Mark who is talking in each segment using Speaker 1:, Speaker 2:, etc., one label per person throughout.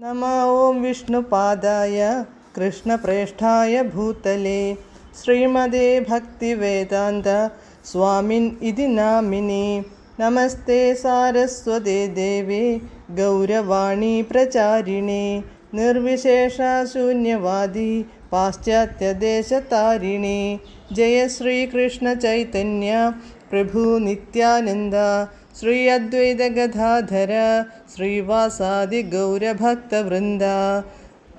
Speaker 1: नमः ॐ विष्णुपादाय कृष्णप्रेष्ठाय भूतले श्रीमदे भक्तिवेदान्त स्वामिन् इति नामिने। नमस्ते सारस्वते देवे गौरवाणी प्रचारिणे निर्विशेषशून्यवादी पाश्चात्यदेशतारिणे। जय श्रीकृष्ण चैतन्य प्रभु नित्यानन्द श्री अद्वैत गदाधर श्रीवासादि गौरभक्तवृन्द।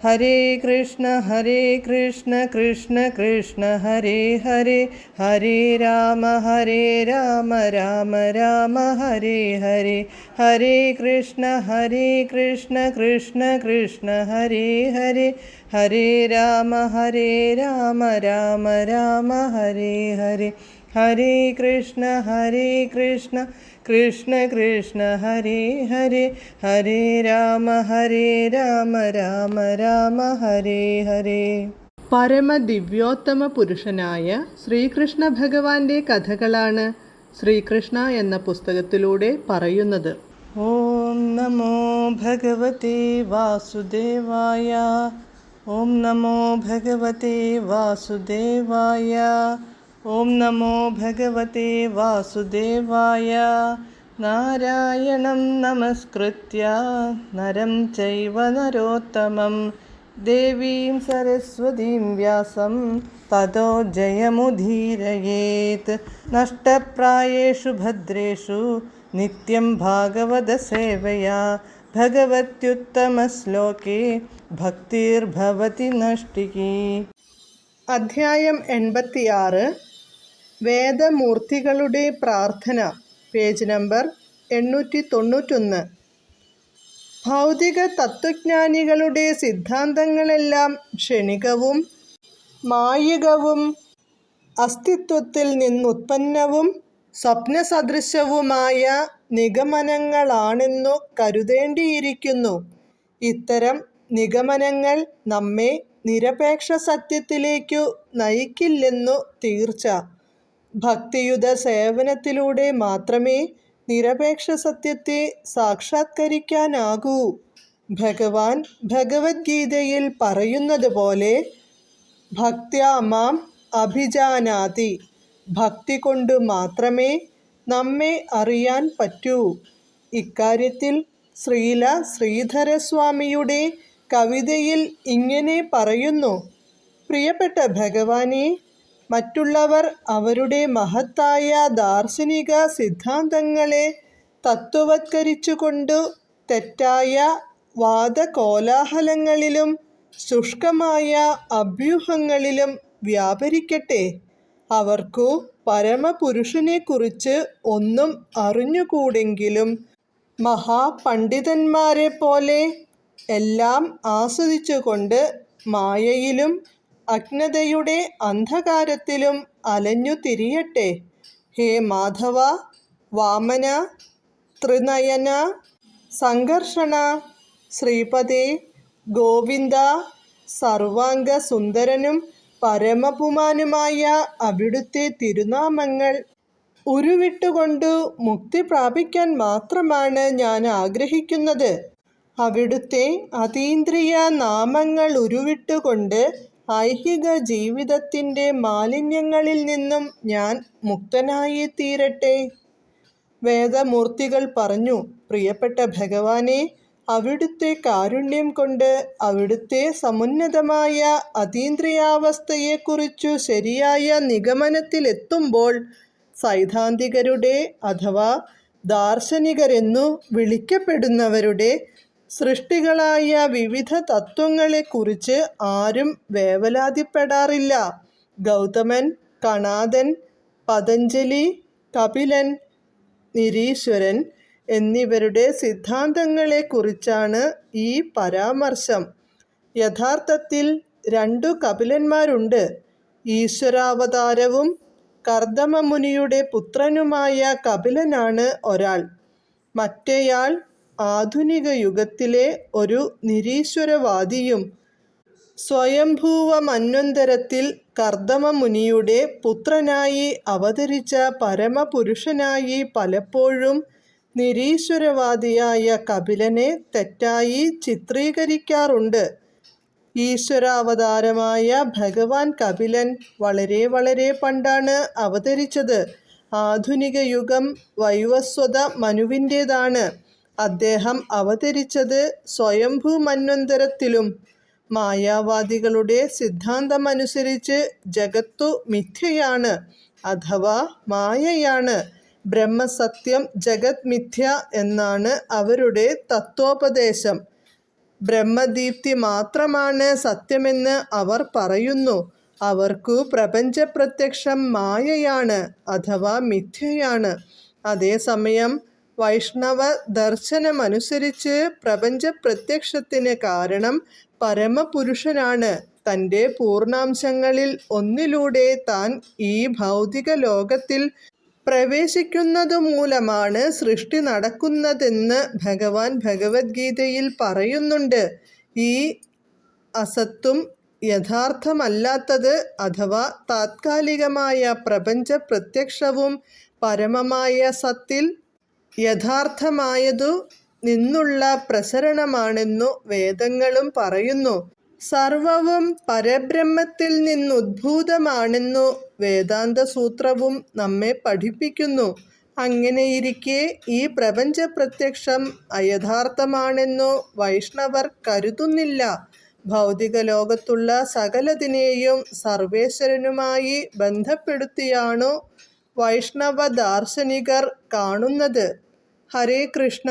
Speaker 1: हरे कृष्ण कृष्ण कृष्ण हरे हरे, हरे राम राम राम हरे हरे। हरे कृष्ण कृष्ण कृष्ण हरे हरे, हरे राम राम राम हरे हरे। हरे कृष्ण कृष्ण कृष्ण हरे हरे, हरे राम राम ഹരേ ഹരേ. പരമദിവ്യോത്തമ പുരുഷനായ ശ്രീകൃഷ്ണ ഭഗവാന്റെ കഥകളാണ് ശ്രീകൃഷ്ണ എന്ന പുസ്തകത്തിലൂടെ പറയുന്നത്. ഓം നമോ ഭഗവതേ വാസുദേവായ, ഓം നമോ ഭഗവതേ വാസുദേവായ, ഓം നമോ ഭഗവതേ വാസുദേവായ. നാരായണം നമസ്കൃത്യ നരം ചൈവ നരോത്തമം ദേവീം സരസ്വതീം വ്യാസം തതോ ജയമുദീരയേത്. നഷ്ടപ്രായേഷു ഭദ്രേഷു നിത്യം ഭാഗവത സേവയാ ഭഗവത്യുത്തമശ്ലോകേ ഭക്തിർഭവതി നഷ്ടികി. അധ്യായം 86. വേദമൂർത്തികളുടെ പ്രാർത്ഥന. Page number 891. ഭൗതിക തത്വജ്ഞാനികളുടെ സിദ്ധാന്തങ്ങളെല്ലാം ക്ഷണികവും മായികവും അസ്തിത്വത്തിൽ നിന്നുത്പന്നവും സ്വപ്നസദൃശവുമായ നിഗമനങ്ങളാണെന്നു കരുതേണ്ടിയിരിക്കുന്നു. ഇത്തരം നിഗമനങ്ങൾ നമ്മെ നിരപേക്ഷ സത്യത്തിലേക്കു നയിക്കില്ലെന്നു തീർച്ച. ഭക്തിയുത സേവനത്തിലൂടെ മാത്രമേ നിരപേക്ഷ സത്യത്തെ സാക്ഷാത്കരിക്കാനാകൂ. ഭഗവാൻ ഭഗവത്ഗീതയിൽ പറയുന്നത് പോലെ ഭക്ത്യാ മാം അഭിജാനാതി, ഭക്തി കൊണ്ട് മാത്രമേ നമ്മെ അറിയാൻ പറ്റൂ. ഇക്കാര്യത്തിൽ ശ്രീല ശ്രീധരസ്വാമിയുടെ കവിതയിൽ ഇങ്ങനെ പറയുന്നു: പ്രിയപ്പെട്ട ഭഗവാനെ, മറ്റുള്ളവർ അവരുടെ മഹത്തായ ദാർശനിക സിദ്ധാന്തങ്ങളെ തത്വവത്കരിച്ചുകൊണ്ടു തെറ്റായ വാദകോലാഹലങ്ങളിലും ശുഷ്കമായ അഭ്യൂഹങ്ങളിലും വ്യാപരിക്കട്ടെ. അവർക്കു പരമപുരുഷനെക്കുറിച്ച് ഒന്നും അറിഞ്ഞുകൂടെങ്കിലും മഹാപണ്ഡിതന്മാരെ പോലെ എല്ലാം ആസ്വദിച്ചുകൊണ്ട് മായയിലും അജ്ഞതയുടെ അന്ധകാരത്തിലും അലഞ്ഞു തിരിയട്ടെ. ഹേ മാധവ, വാമന, ത്രിനയന, സംഘർഷണ, ശ്രീപദേ, ഗോവിന്ദ, സർവാംഗ സുന്ദരനും പരമപുമാനുമായ അവിടുത്തെ തിരുനാമങ്ങൾ ഉരുവിട്ടുകൊണ്ടു മുക്തി പ്രാപിക്കാൻ മാത്രമാണ് ഞാൻ ആഗ്രഹിക്കുന്നത്. അവിടുത്തെ അതീന്ദ്രിയ നാമങ്ങൾ ഉരുവിട്ടുകൊണ്ട് ഐഹിക ജീവിതത്തിൻ്റെ മാലിന്യങ്ങളിൽ നിന്നും ഞാൻ മുക്തനായി തീരട്ടെ. വേദമൂർത്തികൾ പറഞ്ഞു: പ്രിയപ്പെട്ട ഭഗവാനെ, അവിടുത്തെ കാരുണ്യം കൊണ്ട് അവിടുത്തെ സമുന്നതമായ അതീന്ദ്രിയാവസ്ഥയെക്കുറിച്ചു ശരിയായ നിഗമനത്തിലെത്തുമ്പോൾ സൈദ്ധാന്തികരുടെ അഥവാ ദാർശനികരെന്നു വിളിക്കപ്പെടുന്നവരുടെ സൃഷ്ടികളായ വിവിധ തത്വങ്ങളെക്കുറിച്ച് ആരും വേവലാതിപ്പെടാറില്ല. ഗൗതമൻ, കണാദൻ, പതഞ്ജലി, കപിലൻ, നിരീശ്വരൻ എന്നിവരുടെ സിദ്ധാന്തങ്ങളെക്കുറിച്ചാണ് ഈ പരാമർശം. യഥാർത്ഥത്തിൽ 2 കപിലന്മാരുണ്ട്. ഈശ്വരാവതാരവും കർദമമുനിയുടെ പുത്രനുമായ കപിലനാണ് ഒരാൾ. മറ്റേയാൾ ആധുനിക യുഗത്തിലെ ഒരു നിരീശ്വരവാദിയും. സ്വയംഭൂവ മന്വന്തരത്തിൽ കർദമമുനിയുടെ പുത്രനായി അവതരിച്ച പരമപുരുഷനായി പലപ്പോഴും നിരീശ്വരവാദിയായ കപിലനെ തെറ്റായി ചിത്രീകരിക്കാറുണ്ട്. ഈശ്വരാവതാരമായ ഭഗവാൻ കപിലൻ വളരെ വളരെ പണ്ടാണ് അവതരിച്ചത്. ആധുനിക യുഗം വൈവസ്വത മനുവിൻ്റേതാണ്. അദ്ദേഹം അവതരിച്ചത് സ്വയംഭൂ മന്വന്തരത്തിലും. മായാവാദികളുടെ സിദ്ധാന്തമനുസരിച്ച് ജഗത്തു മിഥ്യയാണ് അഥവാ മായയാണ്. ബ്രഹ്മസത്യം, ജഗത് മിഥ്യ എന്നാണ് അവരുടെ തത്വോപദേശം. ബ്രഹ്മദീപ്തി മാത്രമാണ് സത്യമെന്ന് അവർ പറയുന്നു. അവർക്കു പ്രപഞ്ചപ്രത്യക്ഷം മായയാണ് അഥവാ മിഥ്യയാണ്. അതേസമയം വൈഷ്ണവ ദർശനമനുസരിച്ച് പ്രപഞ്ചപ്രത്യക്ഷത്തിന് കാരണം പരമപുരുഷനാണ്. തൻ്റെ പൂർണ്ണാംശങ്ങളിൽ ഒന്നിലൂടെ താൻ ഈ ഭൗതിക ലോകത്തിൽ പ്രവേശിക്കുന്നതുമൂലമാണ് സൃഷ്ടി നടക്കുന്നതെന്ന് ഭഗവാൻ ഭഗവത്ഗീതയിൽ പറയുന്നുണ്ട്. ഈ അസത്തും യഥാർത്ഥമല്ലാത്തത് അഥവാ താത്കാലികമായ പ്രപഞ്ച പ്രത്യക്ഷവും പരമമായ സത്തിൽ യഥാർത്ഥമായതു നിന്നുള്ള പ്രസരണമാണെന്നു വേദങ്ങളും പറയുന്നു. സർവവും പരബ്രഹ്മത്തിൽ നിന്നുദ്ഭൂതമാണെന്നു വേദാന്തസൂത്രവും നമ്മെ പഠിപ്പിക്കുന്നു. അങ്ങനെയിരിക്കെ ഈ പ്രപഞ്ച പ്രത്യക്ഷം അയഥാർത്ഥമാണെന്നു വൈഷ്ണവർ കരുതുന്നില്ല. ഭൗതിക ലോകത്തുള്ള സകലതിനെയും സർവേശ്വരനുമായി ബന്ധപ്പെടുത്തിയാണു വൈഷ്ണവ ദാർശനികർ കാണുന്നത്. ഹരേ കൃഷ്ണ.